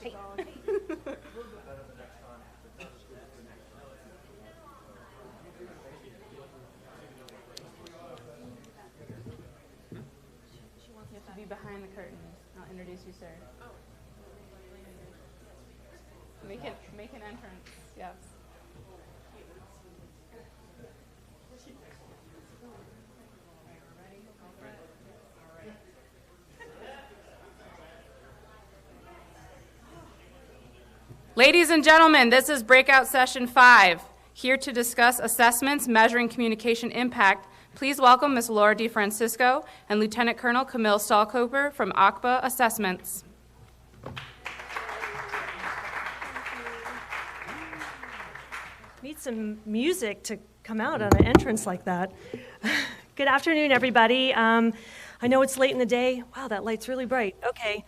Hey. Be behind the curtain. I'll introduce you, sir. Make an entrance. Yes. Ladies and gentlemen, this is breakout session 5. Here to discuss assessments measuring communication impact. Please welcome Ms. Laura DeFrancisco and Lieutenant Colonel Kamil Sztalkoper from OCPA Assessments. Need some music to come out on an entrance like that. Good afternoon, everybody. I know it's late in the day. Wow, that light's really bright. Okay.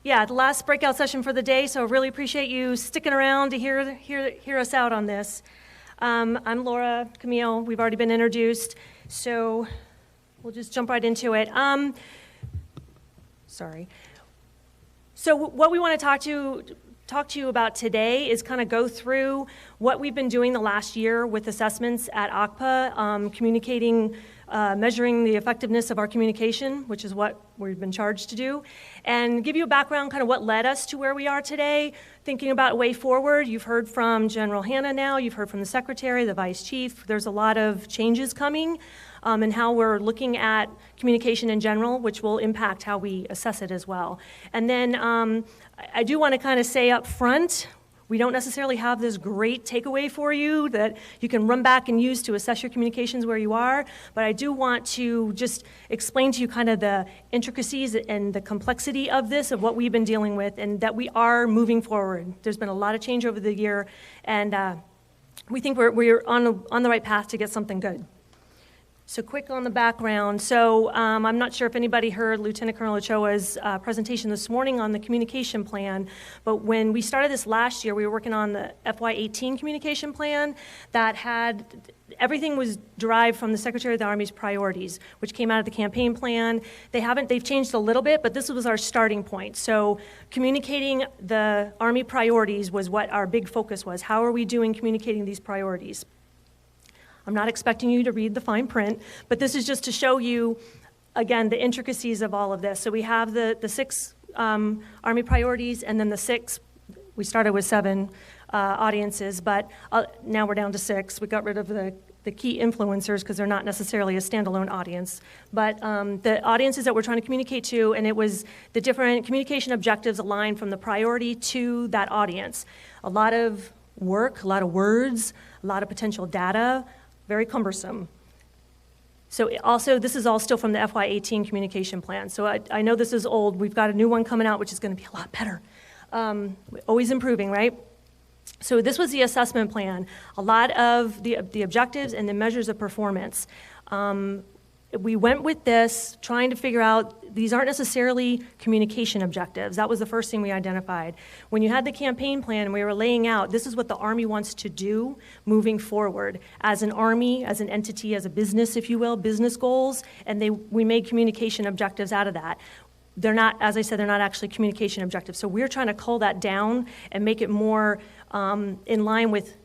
Yeah, the last breakout session for the day, so I really appreciate you sticking around to hear us out on this. I'm Laura, Kamil. We've already been introduced, so we'll just jump right into it. Sorry. So what we want to talk to you about today is kind of go through what we've been doing the last year with assessments at OCPA, communicating, measuring the effectiveness of our communication, which is what we've been charged to do, and give you a background, kind of what led us to where we are today, thinking about a way forward. You've heard from General Hanna now, you've heard from the Secretary, the Vice Chief. There's a lot of changes coming and how we're looking at communication in general, which will impact how we assess it as well. And then I do want to kind of say up front, we don't necessarily have this great takeaway for you that you can run back and use to assess your communications where you are, but I do want to just explain to you kind of the intricacies and the complexity of this, of what we've been dealing with, and that we are moving forward. There's been a lot of change over the year, and we think we're on the right path to get something good. So quick on the background. So I'm not sure if anybody heard Lieutenant Colonel Ochoa's presentation this morning on the communication plan, but when we started this last year, we were working on the FY18 communication plan that had, everything was derived from the Secretary of the Army's priorities, which came out of the campaign plan. They've changed a little bit, but this was our starting point. So communicating the Army priorities was what our big focus was. How are we doing communicating these priorities? I'm not expecting you to read the fine print, but this is just to show you, again, the intricacies of all of this. So we have the 6 Army priorities, and then the 6, we started with 7 audiences, but now we're down to 6. We got rid of the key influencers because they're not necessarily a standalone audience. But the audiences that we're trying to communicate to, and it was the different communication objectives aligned from the priority to that audience. A lot of work, a lot of words, a lot of potential data, very cumbersome. So also, this is all still from the FY18 communication plan. So I know this is old. We've got a new one coming out, which is going to be a lot better. Always improving, right? So this was the assessment plan. A lot of the objectives and the measures of performance. We went with this trying to figure out these aren't necessarily communication objectives. That was the first thing we identified. When you had the campaign plan and we were laying out, this is what the Army wants to do moving forward as an Army, as an entity, as a business, if you will, business goals, and we made communication objectives out of that. They're not, as I said, they're not actually communication objectives. So we're trying to cull that down and make it more in line with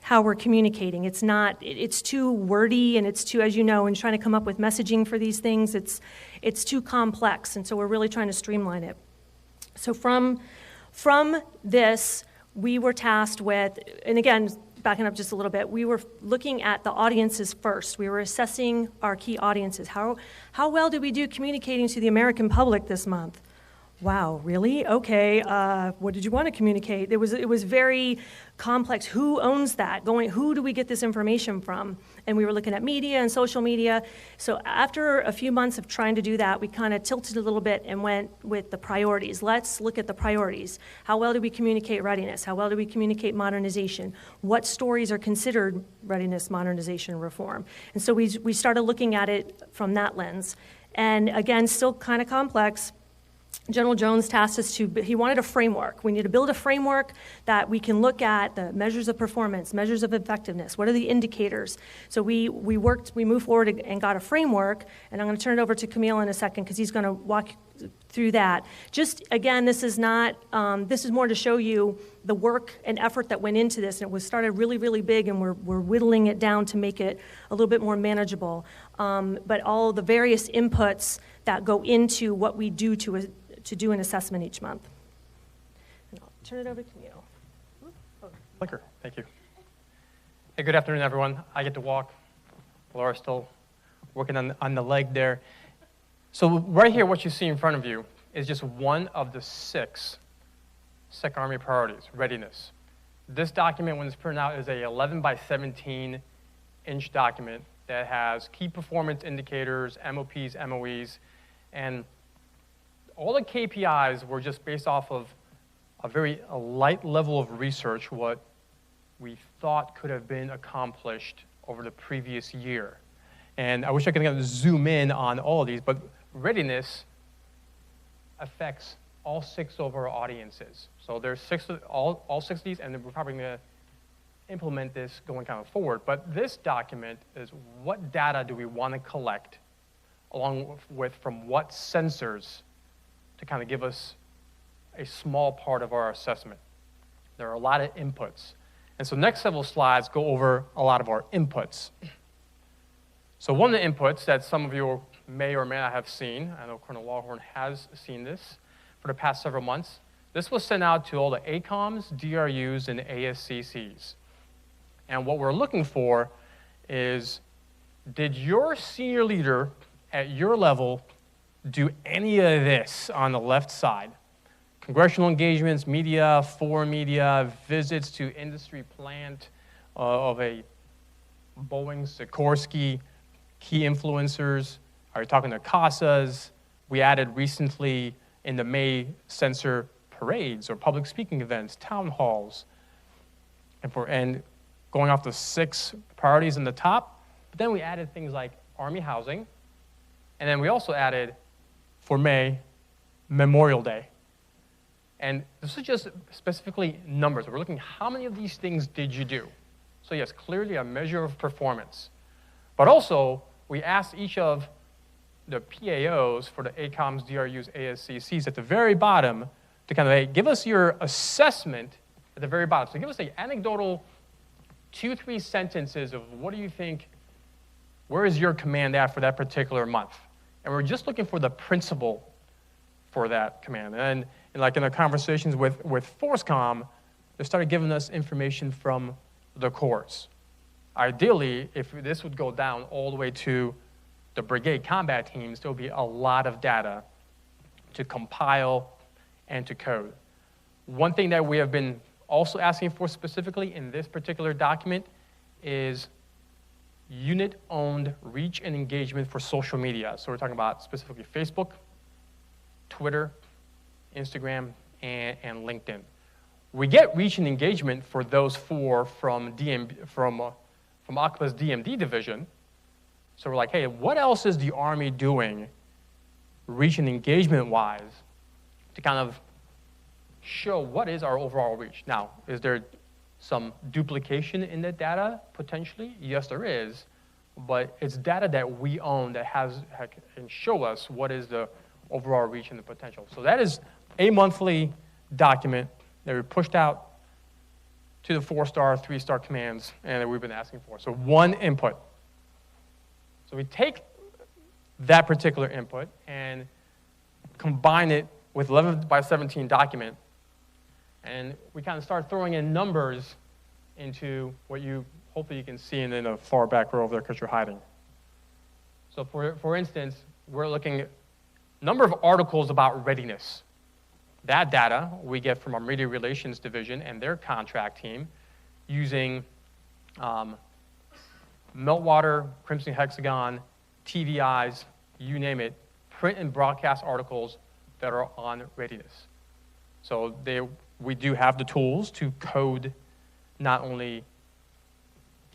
how we're communicating. It's too wordy, and it's too, as you know, and trying to come up with messaging for these things, it's too complex, and so we're really trying to streamline it. So from this, we were tasked with, and again, backing up just a little bit, we were looking at the audiences first. We were assessing our key audiences. How well did we do communicating to the American public this month? Wow, really? Okay, what did you want to communicate? It was very complex. Who owns that? Who do we get this information from? And we were looking at media and social media. So after a few months of trying to do that, we kind of tilted a little bit and went with the priorities. Let's look at the priorities. How well do we communicate readiness? How well do we communicate modernization? What stories are considered readiness, modernization, reform? And so we started looking at it from that lens. And again, still kind of complex. General Jones tasked us he wanted a framework. We need to build a framework that we can look at the measures of performance, measures of effectiveness. What are the indicators? So we moved forward and got a framework, and I'm going to turn it over to Kamil in a second because he's going to walk through that. Just, again, this is not, this is more to show you the work and effort that went into this. And it was started really, really big, and we're whittling it down to make it a little bit more manageable. But all the various inputs that go into what we do to do an assessment each month. And I'll turn it over to Kamil. Clicker, thank you. Hey, good afternoon, everyone. I get to walk. Laura's still working on the leg there. So right here, what you see in front of you is just one of the 6 Second Army priorities, readiness. This document, when it's printed out, is a 11 by 17 inch document that has key performance indicators, MOPs, MOEs, and all the KPIs were just based off of a light level of research, what we thought could have been accomplished over the previous year. And I wish I could kind of zoom in on all of these, but readiness affects all 6 of our audiences. So there's all 6 of these, and we're probably going to implement this going kind of forward. But this document is what data do we want to collect, along with from what sensors, to kind of give us a small part of our assessment. There are a lot of inputs. And so next several slides go over a lot of our inputs. So one of the inputs that some of you may or may not have seen, I know Colonel Walhorn has seen this for the past several months. This was sent out to all the ACOMs, DRUs, and ASCCs. And what we're looking for is, did your senior leader at your level do any of this on the left side? Congressional engagements, media, foreign media, visits to industry plant of a Boeing, Sikorsky, key influencers. Are you talking to CASAs? We added recently in the May sensor parades or public speaking events, town halls, and going off the 6 priorities in the top. But then we added things like Army housing, and then we also added, for May, Memorial Day. And this is just specifically numbers. We're looking how many of these things did you do? So yes, clearly a measure of performance. But also, we asked each of the PAOs for the ACOMs, DRUs, ASCCs at the very bottom to kind of, hey, give us your assessment at the very bottom. So give us an anecdotal 2-3 sentences of what do you think, where is your command at for that particular month? And we're just looking for the principle for that command. And like in the conversations with FORSCOM, they started giving us information from the corps. Ideally, if this would go down all the way to the brigade combat teams, there will be a lot of data to compile and to code. One thing that we have been also asking for specifically in this particular document is unit-owned reach and engagement for social media. So we're talking about specifically Facebook, Twitter, Instagram, and LinkedIn. We get reach and engagement for those 4 from OCPA's DMD division. So we're like, hey, what else is the Army doing reach and engagement-wise to kind of show what is our overall reach? Now, is there some duplication in that data, potentially? Yes, there is, but it's data that we own that can show us what is the overall reach and the potential. So that is a monthly document that we pushed out to the 4-star, 3-star commands, and that we've been asking for. So one input. So we take that particular input and combine it with 11 by 17 document, and we kind of start throwing in numbers into what hopefully you can see in the far back row over there because you're hiding. So for instance, we're looking at number of articles about readiness. That data we get from our Media Relations Division and their contract team using Meltwater, Crimson Hexagon, TVIs, you name it, print and broadcast articles that are on readiness. So we do have the tools to code not only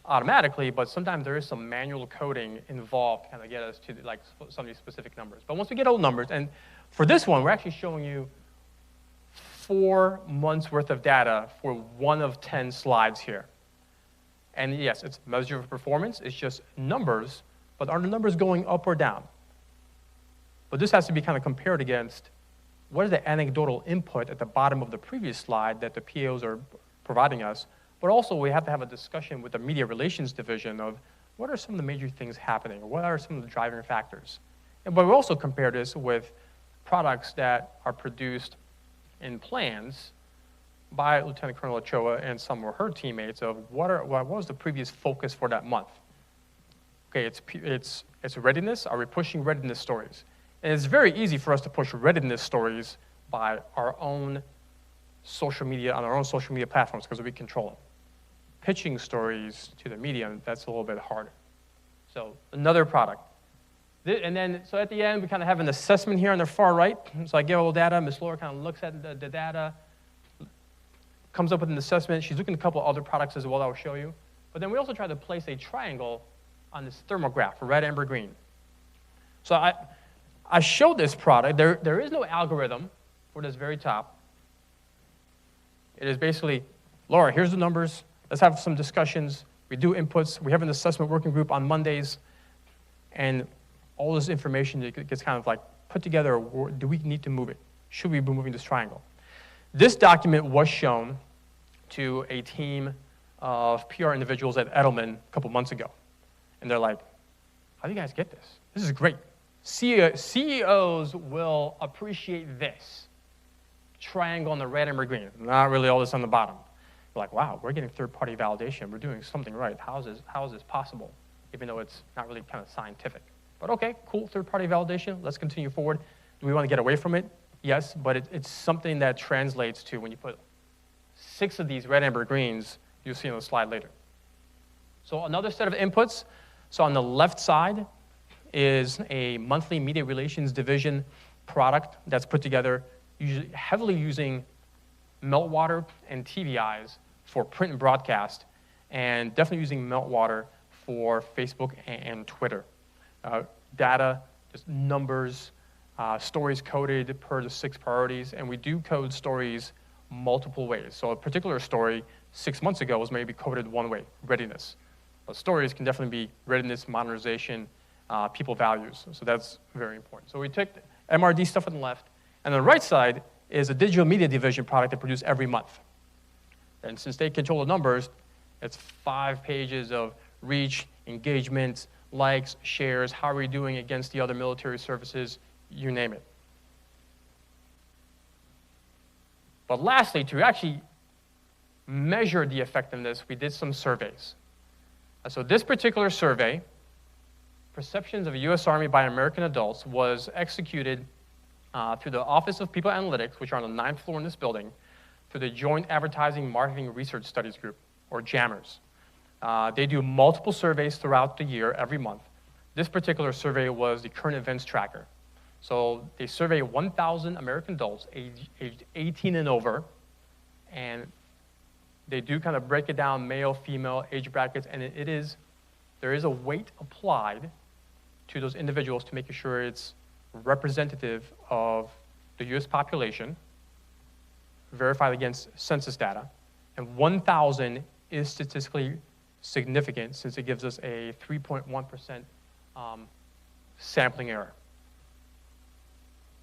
automatically, but sometimes there is some manual coding involved to kind of get us to like some of these specific numbers. But once we get old numbers, and for this one, we're actually showing you 4 months worth of data for 1 of 10 slides here. And yes, it's measure of performance, it's just numbers, but are the numbers going up or down? But this has to be kind of compared against what is the anecdotal input at the bottom of the previous slide that the POs are providing us, but also we have to have a discussion with the media relations division of what are some of the major things happening, or what are some of the driving factors. But we also compare this with products that are produced in plans by Lieutenant Colonel Ochoa and some of her teammates of what was the previous focus for that month. Okay, it's readiness. Are we pushing readiness stories? And it's very easy for us to push readiness stories by our own social media, on our own social media platforms, because we control it. Pitching stories to the media, that's a little bit harder. So another product. And then, so at the end, we kind of have an assessment here on the far right. So I give a little data. Ms. Laura kind of looks at the data, comes up with an assessment. She's looking at a couple of other products as well that I'll show you. But then we also try to place a triangle on this thermograph, red, amber, green. So I showed this product. There is no algorithm for this very top. It is basically, Laura, here's the numbers. Let's have some discussions. We do inputs. We have an assessment working group on Mondays. And all this information gets kind of like put together. Or do we need to move it? Should we be moving this triangle? This document was shown to a team of PR individuals at Edelman a couple months ago. And they're like, how do you guys get this? This is great. CEOs will appreciate this. Triangle on the red, amber, green. Not really all this on the bottom. We're like, wow, we're getting third-party validation. We're doing something right. How is this possible? Even though it's not really kind of scientific. But okay, cool, third-party validation. Let's continue forward. Do we want to get away from it? Yes, but it's something that translates to when you put 6 of these red, amber, greens, you'll see on the slide later. So another set of inputs. So on the left side is a monthly media relations division product that's put together usually heavily using meltwater and TVIs for print and broadcast, and definitely using meltwater for Facebook and Twitter. Data, just numbers, stories coded per the 6 priorities, and we do code stories multiple ways. So a particular story 6 months ago was maybe coded one way, readiness. But stories can definitely be readiness, modernization, people values. So that's very important. So we took the MRD stuff on the left, and on the right side is a digital media division product they produce every month. And since they control the numbers, it's 5 pages of reach, engagement, likes, shares, how are we doing against the other military services, you name it. But lastly, to actually measure the effectiveness, we did some surveys. So this particular survey, Perceptions of the U.S. Army by American Adults, was executed through the Office of People Analytics, which are on the 9th floor in this building, through the Joint Advertising Marketing Research Studies Group, or JAMRS. They do multiple surveys throughout the year, every month. This particular survey was the current events tracker. So they survey 1,000 American adults aged 18 and over, and they do kind of break it down, male, female, age brackets, and there is a weight applied to those individuals to make sure it's representative of the U.S. population, verified against census data, and 1,000 is statistically significant since it gives us a 3.1% sampling error.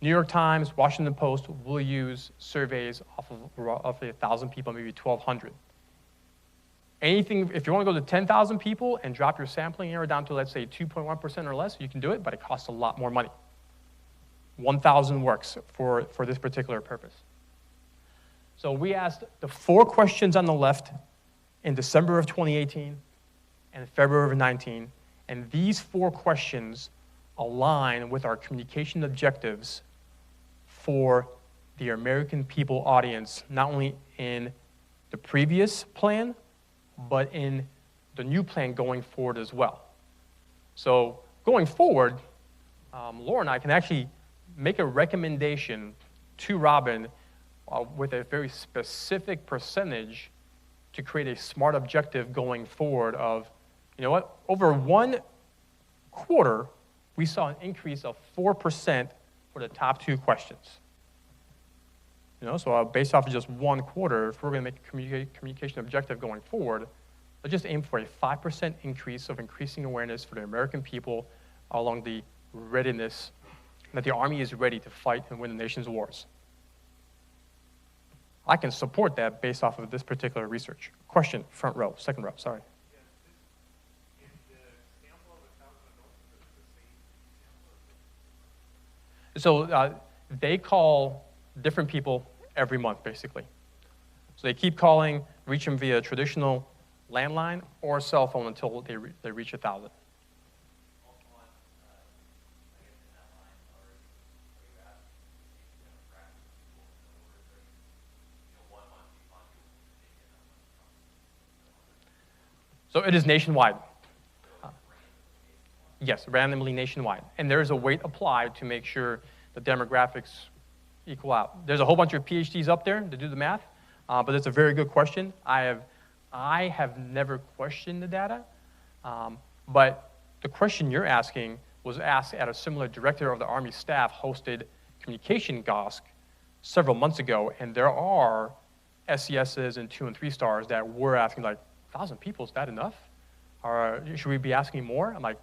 New York Times, Washington Post will use surveys off of roughly 1,000 people, maybe 1,200. Anything, if you want to go to 10,000 people and drop your sampling error down to, let's say, 2.1% or less, you can do it, but it costs a lot more money. 1,000 works for this particular purpose. So we asked the 4 questions on the left in December of 2018 and February of 2019, and these 4 questions align with our communication objectives for the American people audience, not only in the previous plan, but in the new plan going forward as well. So going forward, Laura and I can actually make a recommendation to Robin with a very specific percentage to create a smart objective going forward of, you know what, over 1 quarter, we saw an increase of 4% for the top 2 questions. You know, so based off of just 1 quarter, if we're going to make a communication objective going forward, let's just aim for a 5% increase of increasing awareness for the American people along the readiness that the Army is ready to fight and win the nation's wars. I can support that based off of this particular research. Question, front row, second row, sorry. So they call different people every month, basically. So they keep calling, reach them via traditional landline or cell phone until they reach 1,000. So it is nationwide. Yes, randomly nationwide. And there is a weight applied to make sure the demographics equal out. There's a whole bunch of PhDs up there to do the math, but it's a very good question. I have never questioned the data, but the question you're asking was asked at a similar director of the Army staff hosted communication GOSC several months ago, and there are SCSs and 2 and 3 stars that were asking, like, 1,000 people, is that enough? Or should we be asking more? I'm like,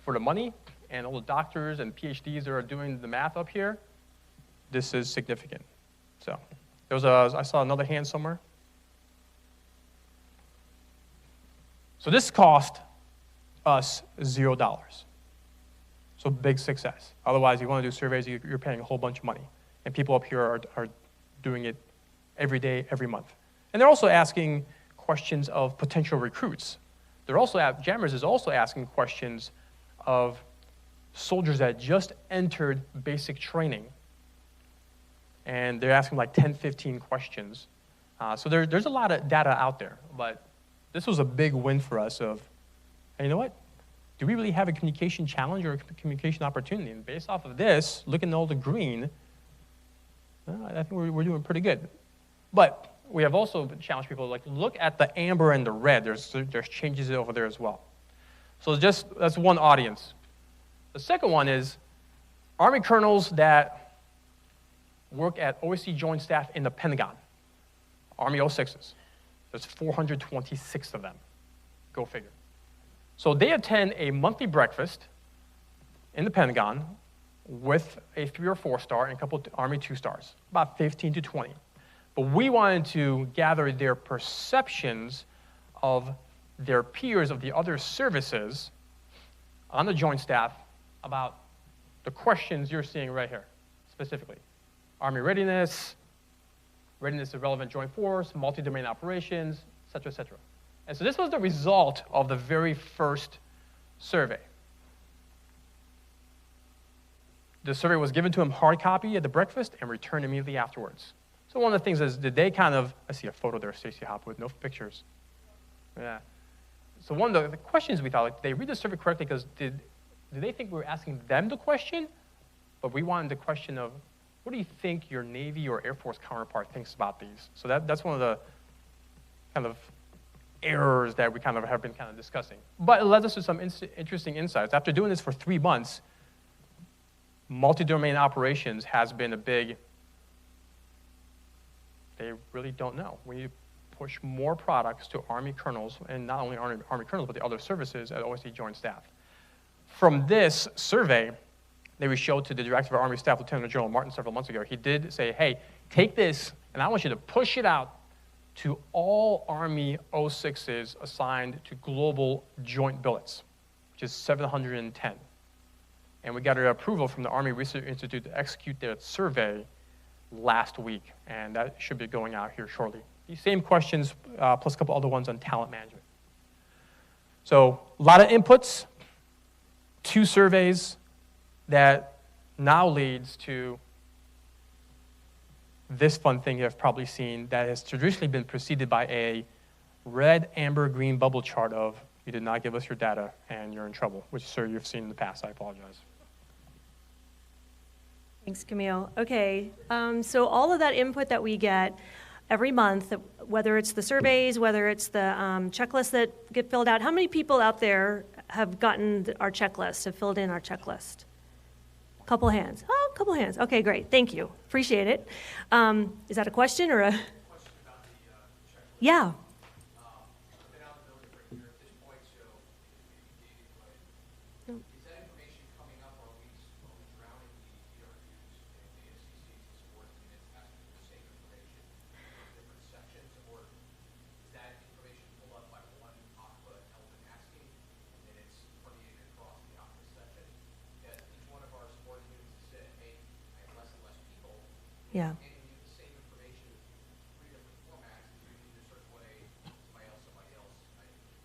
for the money and all the doctors and PhDs that are doing the math up here, this is significant. So I saw another hand somewhere. So this cost us $0. So big success. Otherwise, you want to do surveys, you're paying a whole bunch of money. And people up here are doing it every day, every month. And they're also asking questions of potential recruits. Jammers is also asking questions of soldiers that just entered basic training. And they're asking like 10, 15 questions. So there's a lot of data out there, but this was a big win for us of, hey, you know what? Do we really have a communication challenge or a communication opportunity? And based off of this, looking at all the green, I think we're doing pretty good. But we have also challenged people, like, look at the amber and the red. There's changes over there as well. So that's one audience. The second one is Army colonels that work at OSC Joint Staff in the Pentagon, Army 06s. There's 426 of them. Go figure. So they attend a monthly breakfast in the Pentagon with a 3 or 4 star and a couple of Army 2 stars, about 15 to 20. But we wanted to gather their perceptions of their peers of the other services on the Joint Staff about the questions you're seeing right here, specifically. Army readiness, readiness of relevant joint force, multi-domain operations, et cetera, et cetera. And so this was the result of the very first survey. The survey was given to him hard copy at the breakfast and returned immediately afterwards. So one of the things is, did they kind of, I see a photo there, Stacey Hop with no pictures. Yeah. So one of the questions we thought, like, did they read the survey correctly? Because did they think we were asking them the question? But we wanted the question of, what do you think your Navy or Air Force counterpart thinks about these? So that's one of the kind of errors that we kind of have been kind of discussing. But it led us to some interesting insights. After doing this for 3 months, multi-domain operations has been a big, they really don't know. We need to push more products to Army colonels, and not only Army colonels, but the other services at OSC Joint Staff. From this survey that we showed to the Director of Army Staff, Lieutenant General Martin, several months ago, he did say, hey, take this, and I want you to push it out to all Army 06s assigned to global joint billets, which is 710. And we got an approval from the Army Research Institute to execute their survey last week, and that should be going out here shortly. These same questions, plus a couple other ones on talent management. So a lot of inputs, 2 surveys that now leads to this fun thing you've probably seen that has traditionally been preceded by a red, amber, green bubble chart of, you did not give us your data and you're in trouble, which, sir, you've seen in the past. I apologize. Thanks, Kamil. Okay, so all of that input that we get every month, whether it's the surveys, whether it's the checklists that get filled out, how many people out there have gotten our checklist, have filled in our checklist? A couple hands. Oh, a couple hands. Okay, great. Thank you. Appreciate it. Is that a question or a? Question about the checklist. Yeah. Yeah. handing you the same information in 3 different formats, and you either sort of way somebody else.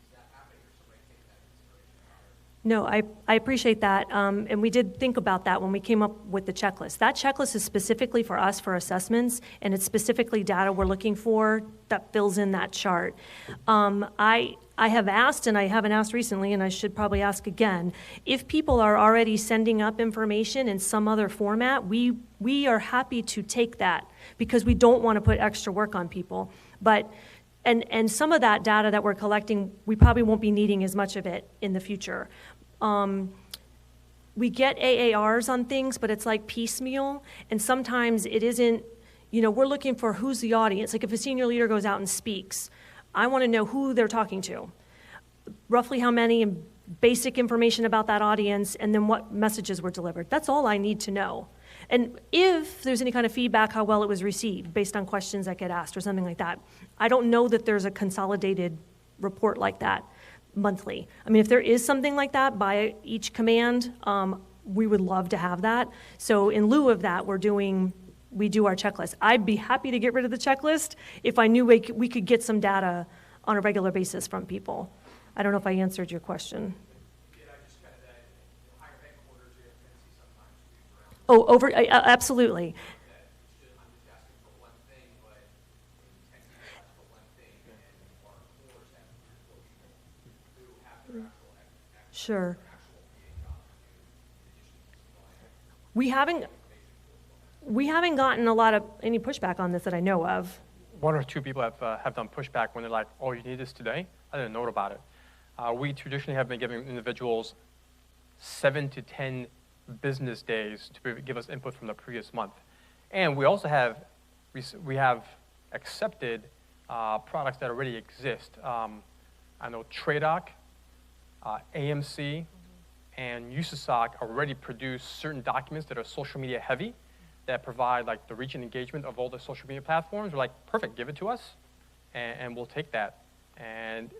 Is that happening, or somebody taking that into consideration? No, I appreciate that, and we did think about that when we came up with the checklist. That checklist is specifically for us for assessments, and it's specifically data we're looking for that fills in that chart. I have asked, and I haven't asked recently, and I should probably ask again, if people are already sending up information in some other format, we are happy to take that because we don't want to put extra work on people. But and some of that data that we're collecting, we probably won't be needing as much of it in the future. We get AARs on things, but it's like piecemeal, and sometimes it isn't, we're looking for who's the audience. Like if a senior leader goes out and speaks, I want to know who they're talking to, roughly how many, and basic information about that audience, and then what messages were delivered. That's all I need to know. And if there's any kind of feedback, how well it was received based on questions that get asked or something like that. I don't know that there's a consolidated report like that monthly. I mean, if there is something like that by each command, we would love to have that. So in lieu of that, we do our checklist. I'd be happy to get rid of the checklist if I knew we could get some data on a regular basis from people. I don't know if I answered your question. Absolutely. Sure. We haven't gotten any pushback on this that I know of. 1 or 2 people have done pushback when they're like, oh, you need this today? I didn't know about it. We traditionally have been giving individuals 7 to 10 business days to give us input from the previous month. And we also have accepted products that already exist. I know TradeOc, AMC, and USASOC already produce certain documents that are social media heavy that provide like the reach and engagement of all the social media platforms. We're like, perfect, give it to us, and we'll take that and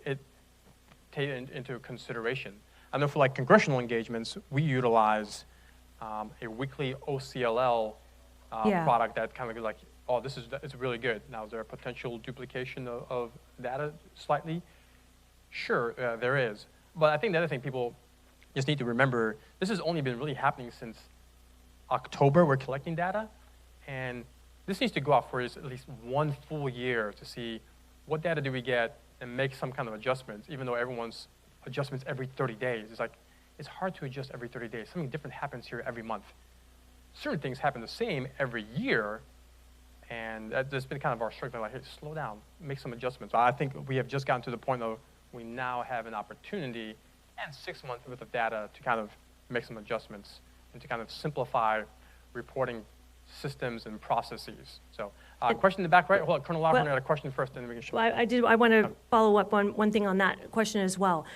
take it into consideration. I know for like congressional engagements, we utilize a weekly OCLL product that kind of like, oh, it's really good. Now, is there a potential duplication of data slightly? Sure, there is. But I think the other thing people just need to remember, this has only been really happening since October. We're collecting data, and this needs to go out for at least 1 full year to see what data do we get and make some kind of adjustments, even though everyone's adjustments every 30 days. It's hard to adjust every 30 days. Something different happens here every month. Certain things happen the same every year, and that's been kind of our struggle, like, hey, slow down, make some adjustments. I think we have just gotten to the point of we now have an opportunity and 6 months worth of data to kind of make some adjustments and to kind of simplify reporting systems and processes. So, question in the back, right? Hold on, Colonel Lachlan had a question first, and then we can show. Well, I want to follow up on one thing on that question as well.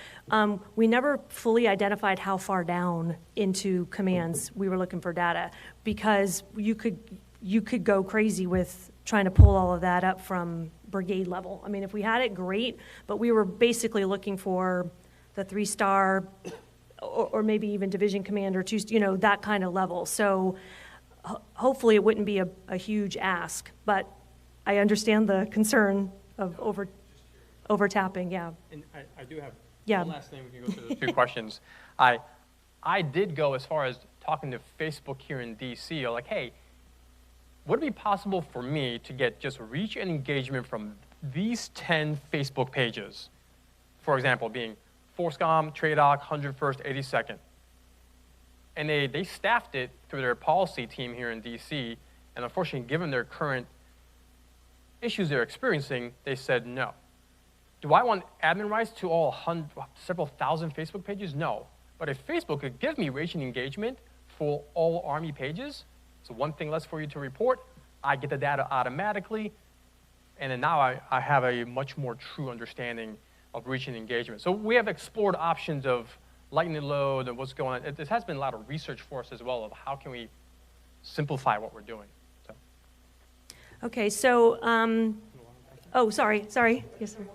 We never fully identified how far down into commands we were looking for data, because you could go crazy with trying to pull all of that up from brigade level. I mean, if we had it, great, but we were basically looking for the 3-star or maybe even division commander, that kind of level. So hopefully it wouldn't be a huge ask, but I understand the concern of over tapping, yeah. And I do have one last thing. We can go through those 2 questions. I did go as far as talking to Facebook here in DC. Like, hey, would it be possible for me to get just reach and engagement from these 10 Facebook pages? For example, being FORSCOM, TRADOC, 101st, 82nd. And they staffed it through their policy team here in DC, and unfortunately, given their current issues they're experiencing, they said no. Do I want admin rights to all several thousand Facebook pages? No. But if Facebook could give me reach and engagement for all Army pages, so one thing less for you to report, I get the data automatically, and then now I have a much more true understanding of reach and engagement. So we have explored options of lightening the load and what's going on. There has been a lot of research for us as well of how can we simplify what we're doing. So. Okay, so, oh, sorry. Yes, sir.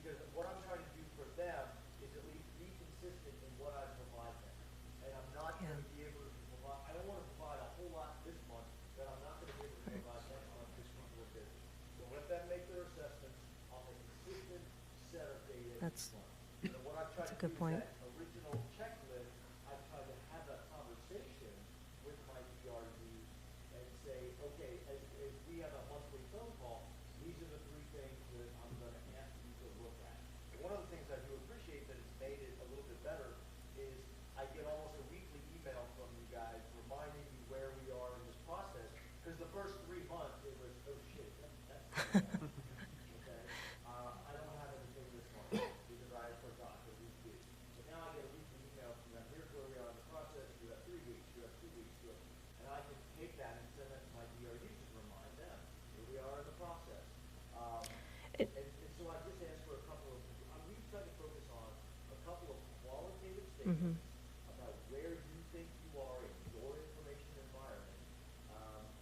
because what I'm trying to do for them is at least be consistent in what I provide them. And I'm not going to be able to provide, I don't want to provide a whole lot this month that I'm not going to be able to provide next month because people are busy. So let them make their assessments on a consistent set of data each month. And what I've tried to do is that original checklist, I've tried to have that conversation with my DRUs and say, okay, as we have a monthly phone call, these are the three things that I'm going to ask you to look at. And one of the things I do appreciate that it's made it a little bit better is I get almost a weekly email from you guys reminding me where we are in this process. Because the first 3 months it was, oh shit, that's okay. I don't have anything this month because I forgot that we did. But now I get a weekly email from them. Here's where we are in the process. You have 3 weeks. You have 2 weeks. And I can take that and send that to my DRUs and remind them where we are in the process. And so I just asked for a couple of, we try to focus on a couple of qualitative statements about where you think you are in your information environment,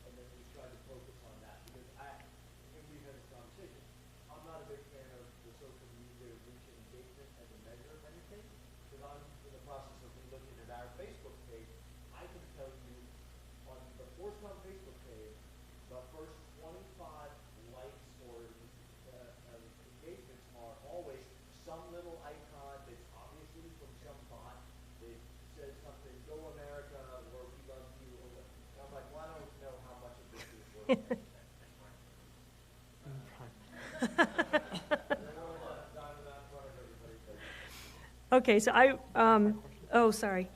and then we try to focus on that. Because and we've had this conversation, I'm not a big fan of the social media reach and engagement as a measure of anything, because I'm in the process of looking at our Facebook page. I can tell you on the Forcecom Facebook page, the first 25 likes or engagements are always some little icon that's obviously from some bot that says something, go America, or we love you, or what. And I'm like, well, I don't know how much of this is worth. Okay, so oh, sorry.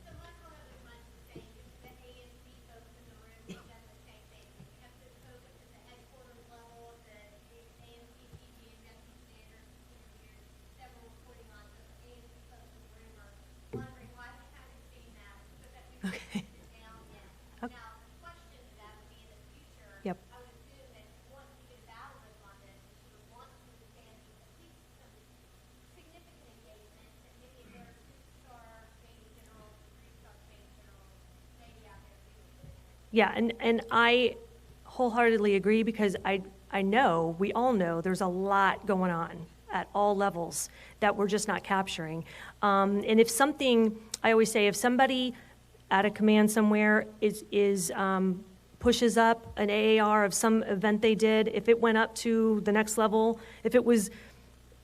Okay. Okay. Now, the question to that would be in the future, Yep. I would assume that once we get out of this on this, you would want to expand at least some significant engagement, and maybe if there are superstar training generals, three-star training generals, maybe out there too. Yeah, and I wholeheartedly agree because I know, we all know, there's a lot going on at all levels that we're just not capturing. And if something, I always say, if somebody at a command somewhere pushes up an AAR of some event they did, if it went up to the next level, if it was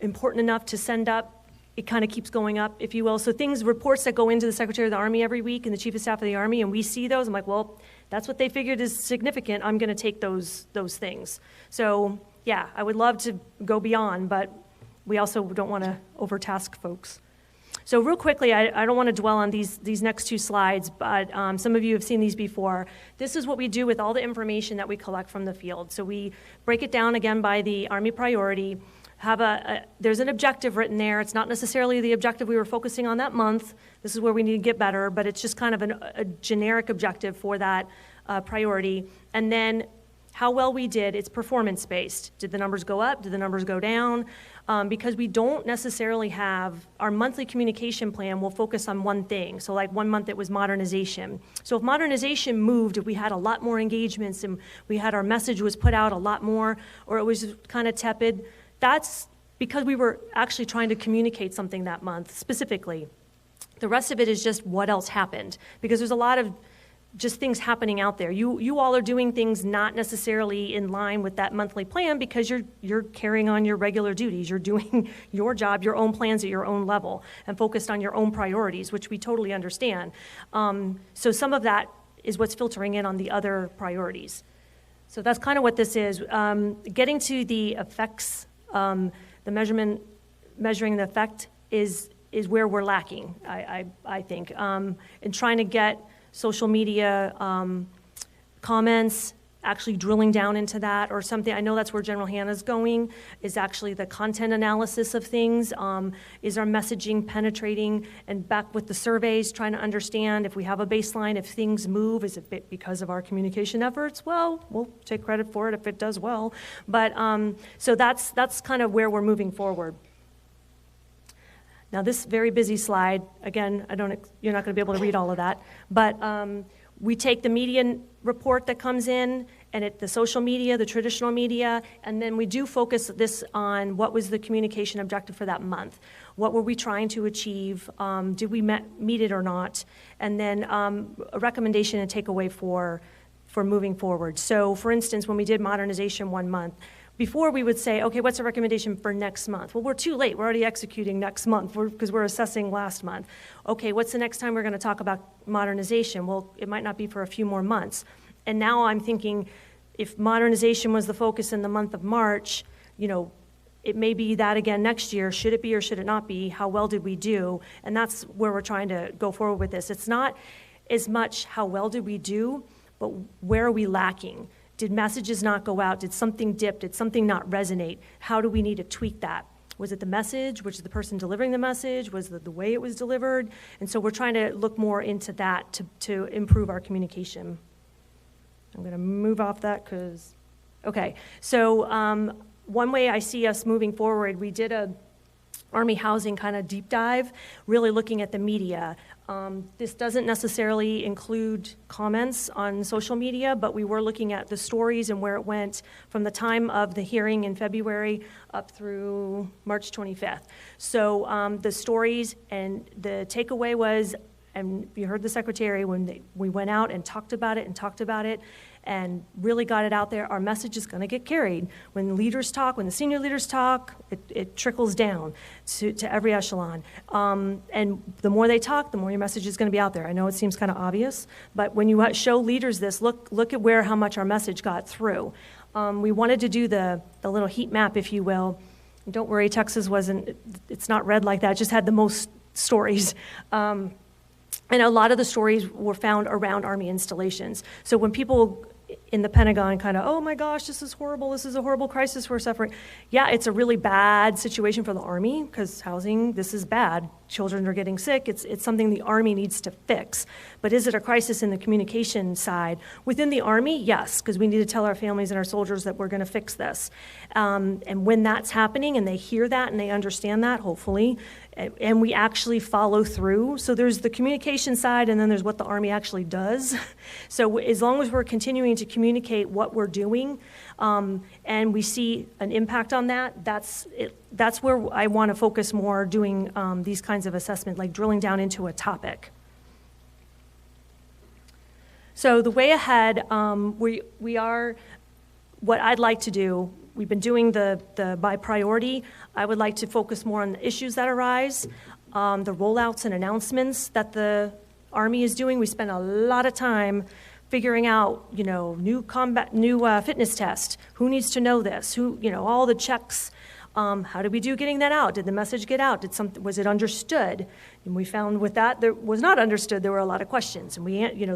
important enough to send up, it kind of keeps going up, if you will. So reports that go into the Secretary of the Army every week and the Chief of Staff of the Army, and we see those, I'm like, well, that's what they figured is significant. I'm going to take those things. So, yeah, I would love to go beyond, but we also don't want to overtask folks. So real quickly, I don't want to dwell on these next 2 slides, but some of you have seen these before. This is what we do with all the information that we collect from the field. So we break it down again by the Army priority, there's an objective written there. It's not necessarily the objective we were focusing on that month. This is where we need to get better, but it's just kind of a generic objective for that priority. And then how well we did, it's performance-based. Did the numbers go up? Did the numbers go down? Because we don't necessarily have, our monthly communication plan will focus on one thing. So like one month it was modernization. So if modernization moved, if we had a lot more engagements and we had our message was put out a lot more, or it was kind of tepid, that's because we were actually trying to communicate something that month specifically. The rest of it is just what else happened, because there's a lot of just things happening out there. You all are doing things not necessarily in line with that monthly plan because you're carrying on your regular duties. You're doing your job, your own plans at your own level, and focused on your own priorities, which we totally understand. So some of that is what's filtering in on the other priorities. So that's kind of what this is. Getting to the effects, the measuring the effect is where we're lacking, I think. And trying to get social media comments, actually drilling down into that or something. I know that's where General Hannah's going, is actually the content analysis of things. Is our messaging penetrating? And back with the surveys, trying to understand if we have a baseline, if things move, is it because of our communication efforts? Well, we'll take credit for it if it does well. But so that's kind of where we're moving forward. Now, this very busy slide, again, you're not going to be able to read all of that, but we take the median report that comes in, the social media, the traditional media, and then we do focus this on what was the communication objective for that month. What were we trying to achieve? Did we meet it or not? And then a recommendation and takeaway for moving forward. So for instance, when we did modernization 1 month, before we would say, okay, what's a recommendation for next month? Well, we're too late. We're already executing next month because we're assessing last month. Okay, what's the next time we're going to talk about modernization? Well, it might not be for a few more months. And now I'm thinking, if modernization was the focus in the month of March, it may be that again next year. Should it be or should it not be? How well did we do? And that's where we're trying to go forward with this. It's not as much how well did we do, but where are we lacking? Did messages not go out? Did something dip? Did something not resonate? How do we need to tweak that? Was it the message? Was it the person delivering the message? Was it the way it was delivered? And so we're trying to look more into that to improve our communication. I'm going to move off that because, okay. So one way I see us moving forward, we did a Army housing kind of deep dive, really looking at the media. This doesn't necessarily include comments on social media, but we were looking at the stories and where it went from the time of the hearing in February up through March 25th. So the stories and the takeaway was, and you heard the secretary when we went out and talked about it and really got it out there, our message is going to get carried. When leaders talk, when the senior leaders talk, it trickles down to every echelon. And the more they talk, the more your message is going to be out there. I know it seems kind of obvious, but when you show leaders this, look at how much our message got through. We wanted to do the little heat map, if you will. Don't worry, Texas it's not red like that, it just had the most stories. And a lot of the stories were found around Army installations. So when people in the Pentagon kind of, oh my gosh, this is horrible, this is a horrible crisis we're suffering. Yeah, it's a really bad situation for the Army because housing, this is bad. Children are getting sick. It's something the Army needs to fix. But is it a crisis in the communication side? Within the Army, yes, because we need to tell our families and our soldiers that we're going to fix this. And when that's happening and they hear that and they understand that, hopefully, and we actually follow through. So there's the communication side and then there's what the Army actually does. So as long as we're continuing to communicate what we're doing and we see an impact on that, that's where I want to focus more doing these kinds of assessment, like drilling down into a topic. So the way ahead, we are, what I'd like to do, we've been doing the by priority. I would like to focus more on the issues that arise, the rollouts and announcements that the Army is doing. We spend a lot of time figuring out, new fitness test. Who needs to know this? All the checks. How did we do getting that out? Did the message get out? Was it understood? And we found with that, there was not understood. There were a lot of questions, and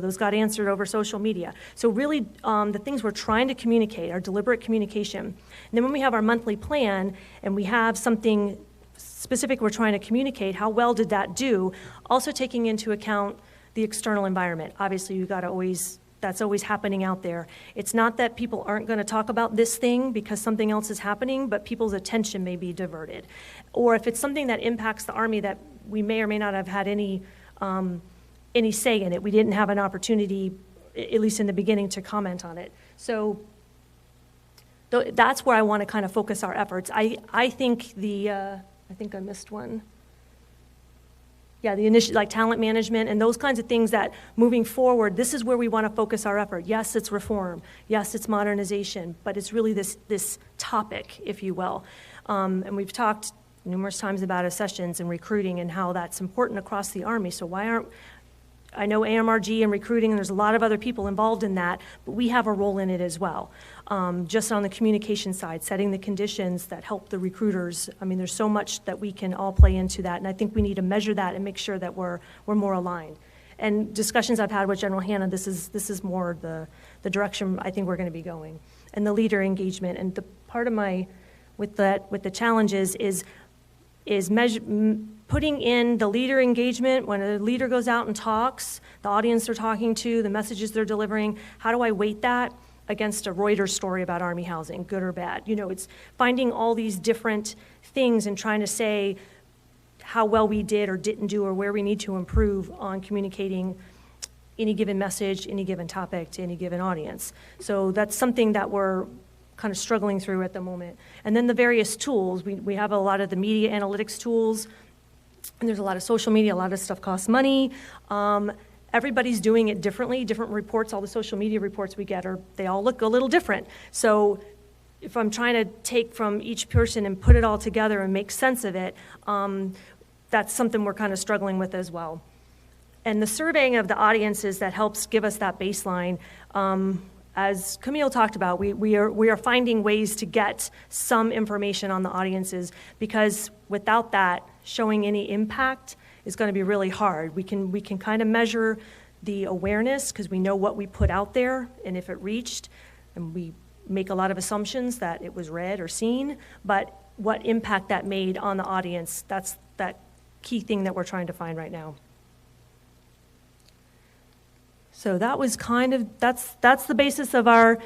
those got answered over social media. So really, the things we're trying to communicate, our deliberate communication. And then when we have our monthly plan, and we have something specific we're trying to communicate, how well did that do? Also taking into account the external environment. Obviously, that's always happening out there. It's not that people aren't going to talk about this thing because something else is happening, but people's attention may be diverted. Or if it's something that impacts the Army that we may or may not have had any say in it, we didn't have an opportunity, at least in the beginning, to comment on it. So that's where I want to kind of focus our efforts. I think I think I missed one. Yeah, the initiative, like talent management and those kinds of things that moving forward, this is where we want to focus our effort. Yes, it's reform. Yes, it's modernization, but it's really this topic, if you will. And we've talked numerous times about accessions and recruiting and how that's important across the Army. So I know AMRG and recruiting, and there's a lot of other people involved in that, but we have a role in it as well. Just on the communication side, setting the conditions that help the recruiters. I mean, there's so much that we can all play into that, and I think we need to measure that and make sure that we're more aligned. And discussions I've had with General Hanna, this is more the direction I think we're going to be going. And the leader engagement, and the part of with the challenges is putting in the leader engagement. When a leader goes out and talks, the audience they're talking to, the messages they're delivering, how do I weight that against a Reuters story about Army housing, good or bad? It's finding all these different things and trying to say how well we did or didn't do or where we need to improve on communicating any given message, any given topic to any given audience. So that's something that we're kind of struggling through at the moment. And then the various tools, we have a lot of the media analytics tools, and there's a lot of social media, a lot of stuff costs money. Everybody's doing it differently, different reports, all the social media reports we get they all look a little different. So if I'm trying to take from each person and put it all together and make sense of it, that's something we're kind of struggling with as well. And the surveying of the audiences that helps give us that baseline, as Kamil talked about, we are finding ways to get some information on the audiences, because without that, showing any impact is going to be really hard. We can kind of measure the awareness because we know what we put out there and if it reached, and we make a lot of assumptions that it was read or seen, but what impact that made on the audience, that's that key thing that we're trying to find right now. So that was kind of, that's the basis of our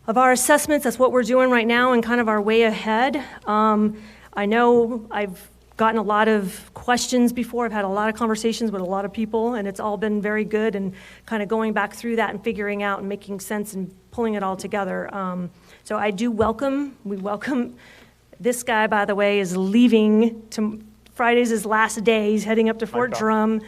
assessments. That's what we're doing right now and kind of our way ahead. I know I've gotten a lot of questions before. I've had a lot of conversations with a lot of people, and it's all been very good, and kind of going back through that and figuring out and making sense and pulling it all together. So I do we welcome, this guy, by the way, is leaving, Friday's his last day. He's heading up to Fort Drum.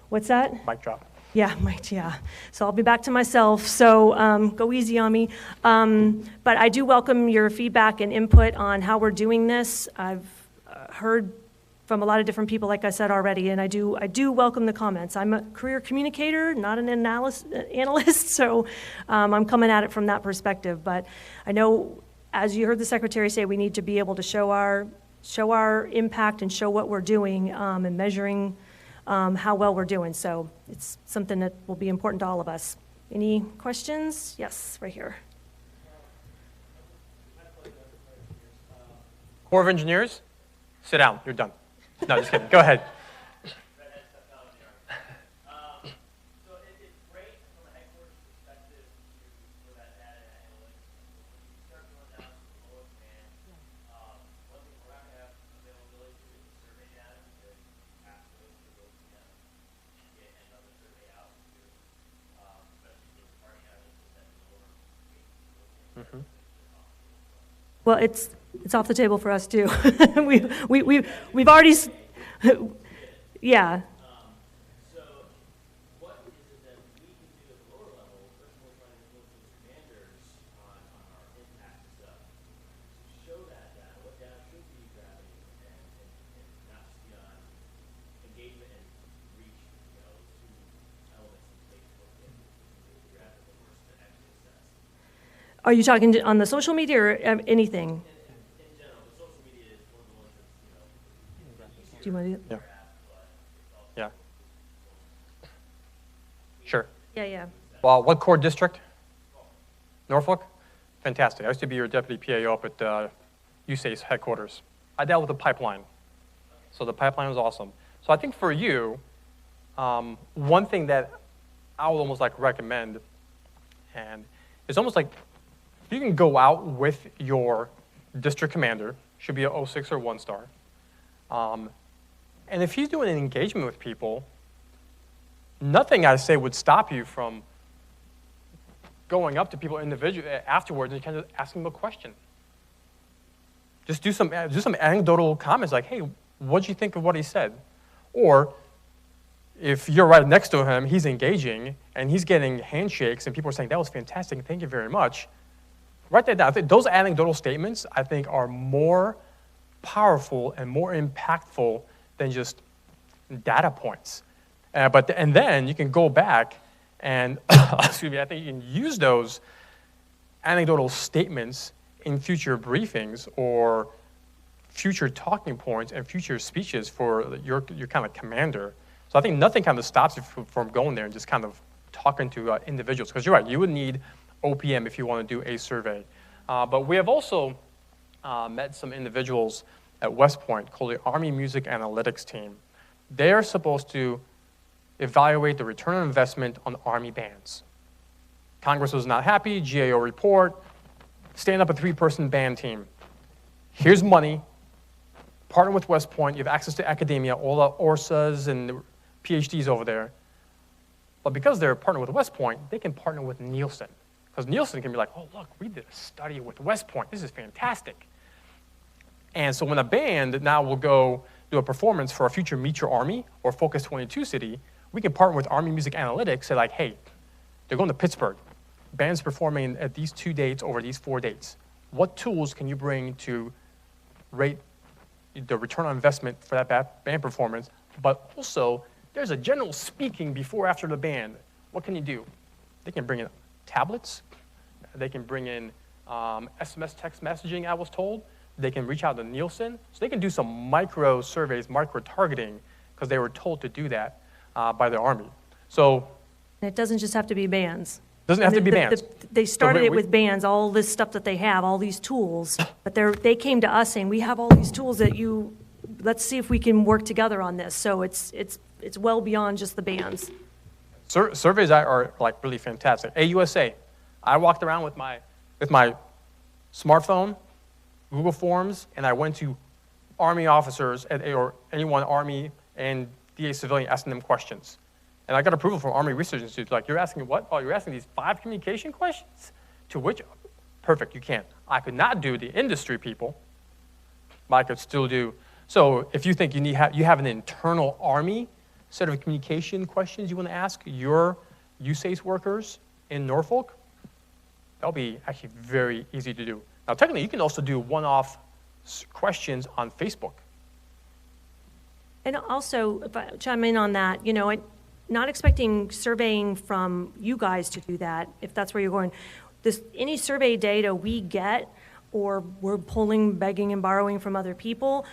What's that? Mic drop. Yeah, yeah. So I'll be back to myself, so go easy on me. But I do welcome your feedback and input on how we're doing this. I've heard from a lot of different people, like I said already, and I do welcome the comments. I'm a career communicator, not an analyst, so I'm coming at it from that perspective. But I know, as you heard the secretary say, we need to be able to show our impact and show what we're doing and measuring how well we're doing. So it's something that will be important to all of us. Any questions? Yes, right here. Corps of Engineers, sit down. You're done. No, just kidding. Go ahead. So it's great from a headquarters perspective for that data analytics. When you start going down to the lower command, one thing we're not going to have availability to is survey data, because ask those to go get another survey out to, especially those party analysts that lower. Well, it's off the table for us too. We've already, yeah. So what is it that we can do at the lower level, first of all, trying to look at commanders on our impact stuff, to show that data, what data should we be grabbing, and not just be on engagement and reach, two elements in Facebook and grab the worst to actually assess. Are you talking on the social media or anything? In general, the social media is one of the ones that's, Do you want to do Yeah. Yeah. Sure. Yeah. Well, what core district? Norfolk? Fantastic. I used to be your deputy PAO up at USACE headquarters. I dealt with the pipeline. So the pipeline was awesome. So I think for you, one thing that I would almost like recommend, and it's almost like you can go out with your district commander, should be a 06 or 1-star, and if he's doing an engagement with people, nothing I say would stop you from going up to people individually afterwards and kind of asking them a question. Just do some anecdotal comments like, hey, what'd you think of what he said? Or if you're right next to him, he's engaging and he's getting handshakes and people are saying, that was fantastic, thank you very much. Write that down. I think those anecdotal statements, I think, are more powerful and more impactful than just data points. And then you can go back and, excuse me, I think you can use those anecdotal statements in future briefings or future talking points and future speeches for your kind of commander. So I think nothing kind of stops you from going there and just kind of talking to individuals. Because you're right, you would need OPM if you want to do a survey. But we have also met some individuals at West Point called the Army Music Analytics Team. They're supposed to evaluate the return on investment on Army bands. Congress was not happy, GAO report, stand up a 3-person band team. Here's money, partner with West Point, you have access to academia, all the ORSAs and the PhDs over there. But because they're partnered with West Point, they can partner with Nielsen. Because Nielsen can be like, oh, look, we did a study with West Point. This is fantastic. And so when a band now will go do a performance for a future Meet Your Army or Focus 22 city, we can partner with Army Music Analytics, say like, hey, they're going to Pittsburgh. Band's performing at these 2 dates over these 4 dates. What tools can you bring to rate the return on investment for that band performance? But also, there's a general speaking before, after the band. What can you do? They can bring in tablets. They can bring in SMS text messaging, I was told. They can reach out to Nielsen. So they can do some micro surveys, micro targeting, because they were told to do that by the Army. So And it doesn't just have to be bands. doesn't have to be bands. They started So it with bands, all this stuff that they have, all these tools, but they came to us saying, we have all these tools that let's see if we can work together on this. So it's well beyond just the bands. Surveys are like really fantastic. AUSA, I walked around with my smartphone, Google Forms, and I went to Army officers or anyone Army and DA civilian asking them questions. And I got approval from Army Research Institute. Like, you're asking what? Oh, you're asking these 5 communication questions? To which, perfect, you can. I could not do the industry people, but I could still do. So if you think you have an internal Army set of communication questions you want to ask your USACE workers in Norfolk, that'll be actually very easy to do. Now, technically, you can also do one-off questions on Facebook. And also, if I chime in on that, not expecting surveying from you guys to do that, if that's where you're going. Any survey data we get, or we're pulling, begging, and borrowing from other people,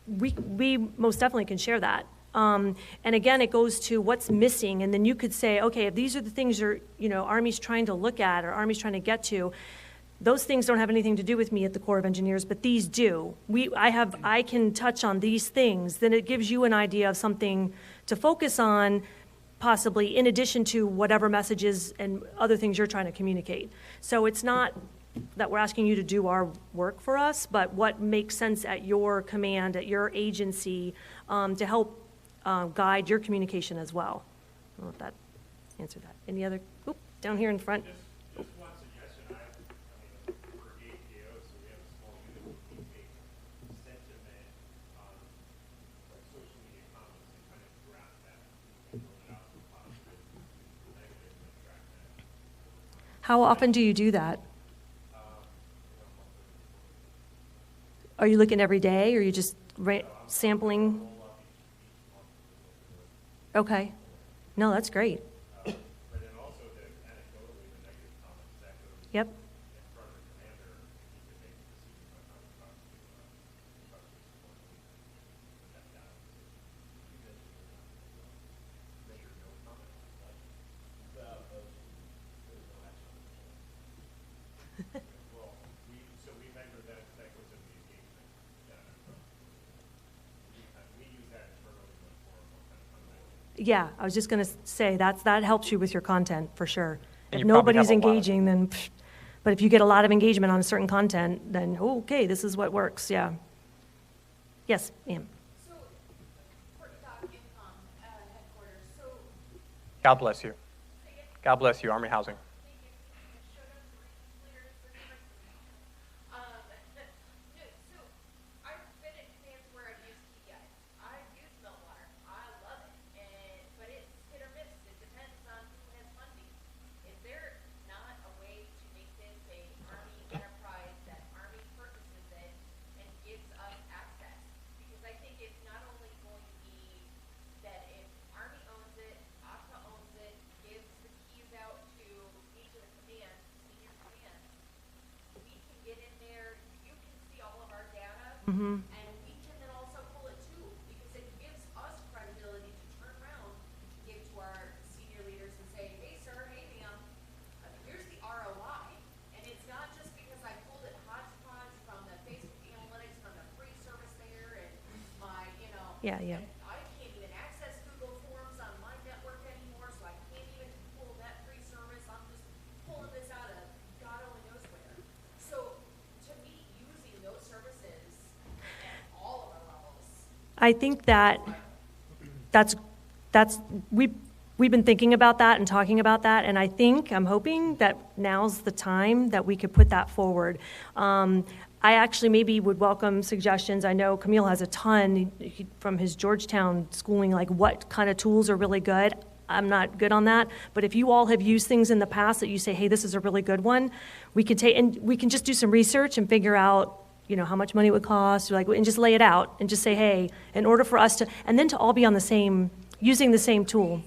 we most definitely can share that. And again, it goes to what's missing, and then you could say, okay, if these are the things Army's trying to look at or Army's trying to get to, those things don't have anything to do with me at the Corps of Engineers, but these do. I can touch on these things. Then it gives you an idea of something to focus on, possibly in addition to whatever messages and other things you're trying to communicate. So it's not that we're asking you to do our work for us, but what makes sense at your command, at your agency, to help guide your communication as well. I don't know if that answered that. Any other? Oop, down here in front. Just one suggestion. We're APO, so we have a small unit. We take sentiment on like social media comments and kind of graph that. We can build it out to positive, negative, and track that. How often do you do that? Are you looking every day, or are you just sampling? Okay. No, that's great. But then also anecdotally, the negative comments that go Yep. in front of the commander, he can make a decision on how to talk to put that down. Measure no comment, like without those, there's no action. Well, we measure that goes in the engagement data. We use that internally for what kind of content. Yeah, I was just going to say that helps you with your content for sure. And If you probably nobody's have a lot of- engaging, then, but if you get a lot of engagement on a certain content, then okay, this is what works. Yeah. Yes, ma'am. So, Fort Dock Income headquarters, so God bless you. God bless you, Army Housing. showed up for leaders and everything. No, so I've been at commands where I've used TDI. I've used Meltwater. I love it, but it's hit or miss. It depends on who has funding. Is there not a way to make this a Army enterprise that Army purchases it and gives us access? Because I think it's not only going to be that if Army owns it, OCPA owns it, gives the keys out to each of the commands, senior commands, we can get in there, you can see all of our data, and we can then also pull it too, because it gives us credibility to turn around, give to our senior leaders and say, hey sir, hey ma'am, here's the ROI. And it's not just because I pulled it hodgepodge from the Facebook analytics, from the free service there, and my, Yeah, yeah. and I can't even access Google Forms on my network anymore, so I can't even pull that free service. I'm just pulling this out of God only knows where. So to me, using those services at all of our levels, I think that's we we've been thinking about that and talking about that, and I'm hoping that now's the time that we could put that forward. I actually maybe would welcome suggestions. I know Kamil has a ton from his Georgetown schooling, like what kind of tools are really good. I'm not good on that, but if you all have used things in the past that you say, hey, this is a really good one, we can take, and we can just do some research and figure out, how much money it would cost, and just lay it out and just say, hey, in order for us to, and then to all be on the same, using the same tool.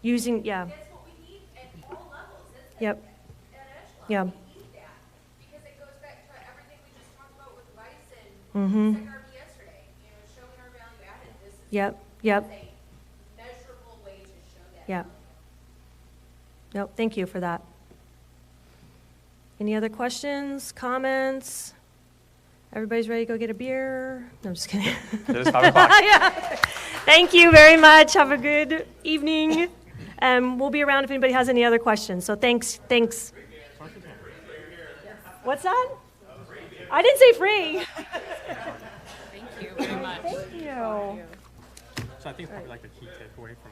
Using, yeah. That's what we need at all levels, isn't it? Yep. At echelon, Yeah. we need that, because it goes back to everything we just talked about with Vice and SecRB yesterday, showing our value added, this is Yep. a measurable way to show that. Yep. Nope, thank you for that. Any other questions, comments? Everybody's ready to go get a beer? No, I'm just kidding. It is 5 o'clock. Yeah. Thank you very much. Have a good evening. We'll be around if anybody has any other questions. So thanks. What's that? I didn't say free. Thank you very much. Thank you. So I think it's probably like the key takeaway from